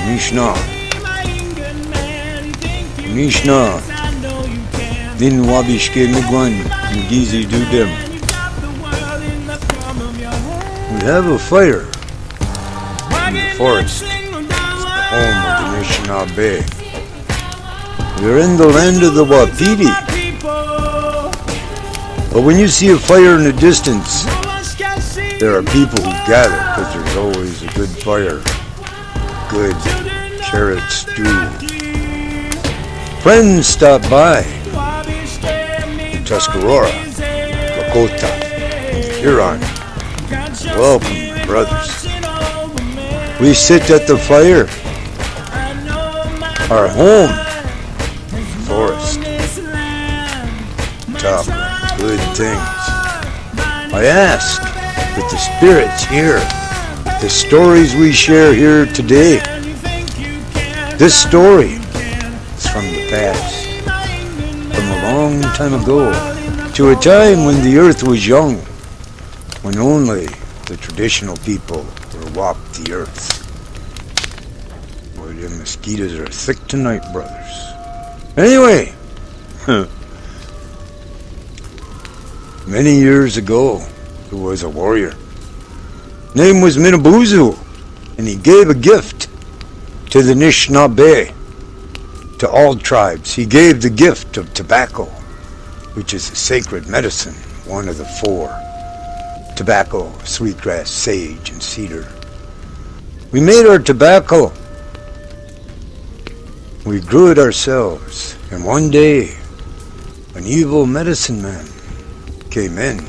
Mishnah. Mishnah. Din Waabishki Meegwan. Megizi do them. We have a fire in the forest. It's the home of the Mishnah Bay. We're in the land of the Wapiti. But when you see a fire in the distance, there are people who gather because there's always a good fire. Good carrot stew. Friends stop by in Tuscarora, Lakota, and Huron. Welcome, my brothers. We sit at the fire. Our home, forest. Talk good things. I ask that the spirits hear the stories we share here today. This story is from the past, from a long time ago, to a time when the earth was young, when only the traditional people walked the earth. Boy, the mosquitoes are thick tonight, brothers. Anyway, many years ago, there was a warrior. Name was Minabuzu, and he gave a gift to the Anishinaabe, to all tribes. He gave the gift of tobacco, which is a sacred medicine, one of the four. Tobacco, sweetgrass, sage, and cedar. We made our tobacco. We grew it ourselves, and one day, an evil medicine man came in.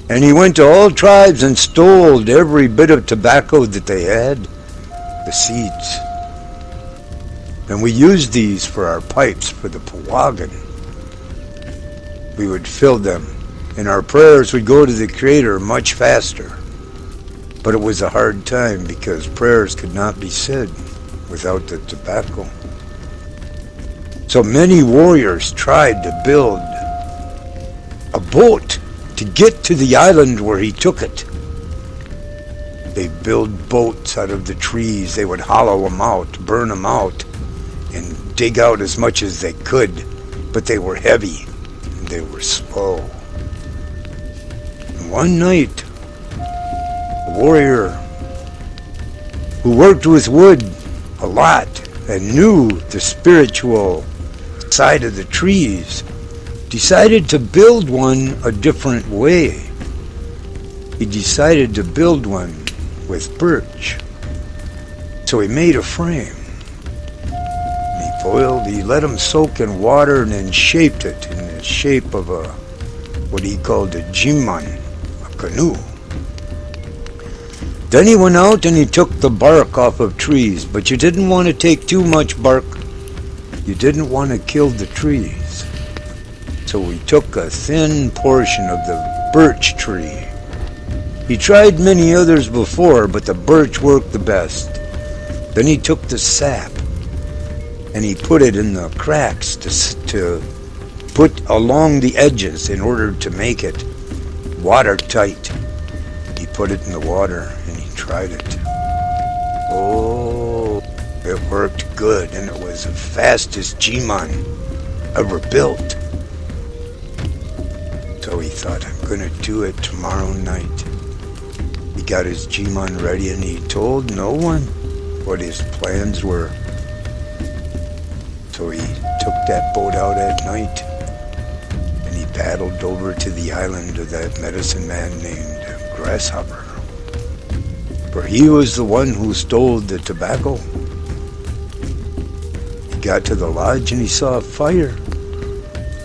And he went to all tribes and stole every bit of tobacco that they had, the seeds. And we used these for our pipes for the Pawagan. We would fill them, and our prayers would go to the Creator much faster. But it was a hard time because prayers could not be said without the tobacco. So many warriors tried to build a boat to get to the island where he took it. They build boats out of the trees. They would hollow them out, burn them out, and dig out as much as they could. But they were heavy, and they were slow. And one night, a warrior who worked with wood a lot and knew the spiritual side of the trees decided to build one a different way. He decided to build one with birch. So he made a frame. He let them soak in water and then shaped it in the shape of what he called a jiman, a canoe. Then he went out and he took the bark off of trees, but you didn't want to take too much bark. You didn't want to kill the trees. So we took a thin portion of the birch tree. He tried many others before, but the birch worked the best. Then he took the sap and he put it in the cracks to put along the edges in order to make it watertight. He put it in the water and he tried it. Oh, it worked good, and it was the fastest G-Man ever built. So he thought, I'm going to do it tomorrow night. He got his G-Man ready and he told no one what his plans were. So he took that boat out at night and he paddled over to the island of that medicine man named Grasshopper. For he was the one who stole the tobacco. He got to the lodge and he saw a fire.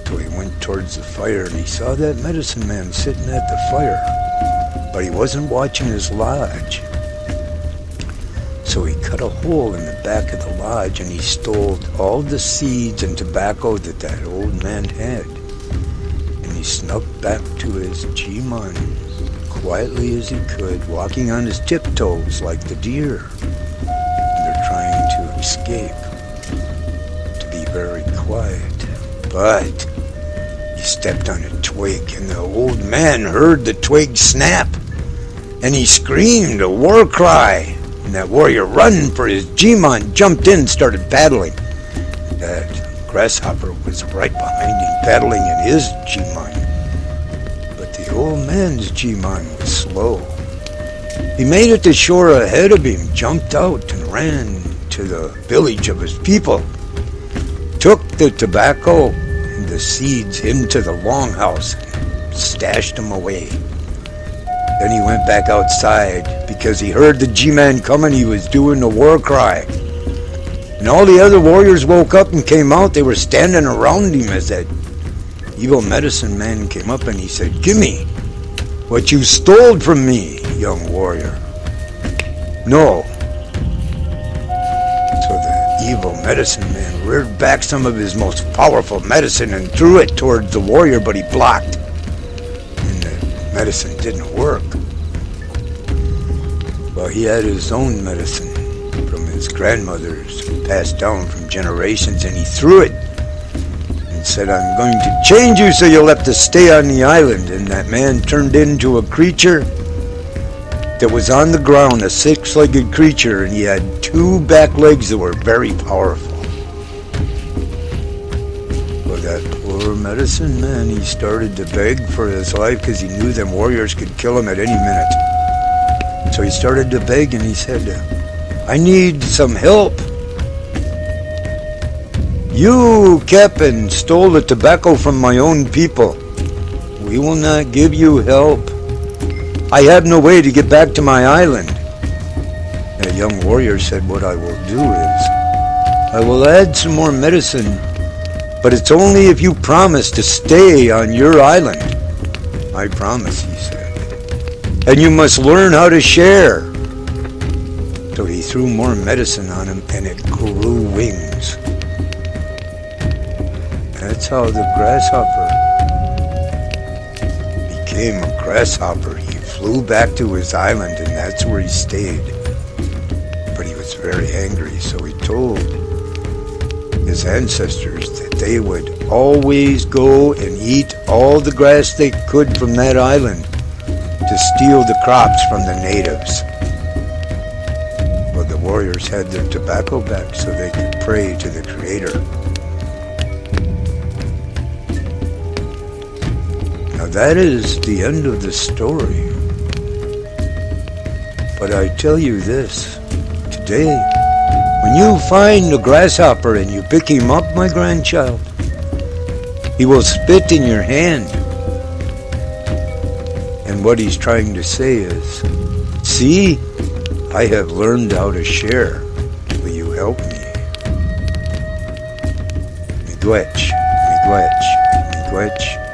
So he went towards the fire and he saw that medicine man sitting at the fire. But he wasn't watching his lodge. So he cut a hole in the back of the lodge and he stole all the seeds and tobacco that old man had. And he snuck back to his G-Man quietly as he could, walking on his tiptoes like the deer. And they're trying to escape, to be very quiet. But he stepped on a twig and the old man heard the twig snap. And he screamed a war cry. And that warrior run for his G-man, jumped in, started paddling. That grasshopper was right behind him, paddling in his G-man. But the old man's G-man was slow. He made it to shore ahead of him, jumped out and ran to the village of his people. Took the tobacco and the seeds into the longhouse and stashed them away. Then he went back outside because he heard the G-man coming. He was doing the war cry. And all the other warriors woke up and came out. They were standing around him as that evil medicine man came up and he said, "Give me what you stole from me, young warrior." No. So the evil medicine man reared back some of his most powerful medicine and threw it towards the warrior, but he blocked. And the medicine didn't work. Well, he had his own medicine from his grandmother's, passed down from generations, and he threw it and said, "I'm going to change you so you'll have to stay on the island." And that man turned into a creature that was on the ground, a six-legged creature, and he had two back legs that were very powerful. Well, that poor medicine man, he started to beg for his life because he knew them warriors could kill him at any minute. So he started to beg and he said, "I need some help. You kept and stole the tobacco from my own people. We will not give you help. I have no way to get back to my island." The young warrior said, "What I will do is, I will add some more medicine, but it's only if you promise to stay on your island." "I promise," he said. "And you must learn how to share." So he threw more medicine on him and it grew wings. That's how the grasshopper became a grasshopper. He flew back to his island and that's where he stayed. But he was very angry, so he told his ancestors that they would always go and eat all the grass they could from that island to steal the crops from the natives. Well, the warriors had their tobacco back so they could pray to the Creator. Now that is the end of the story. But I tell you this, today, when you find a grasshopper and you pick him up, my grandchild, he will spit in your hand. And what he's trying to say is, "See, I have learned how to share. Will you help me?" Miigwech, miigwech, miigwech.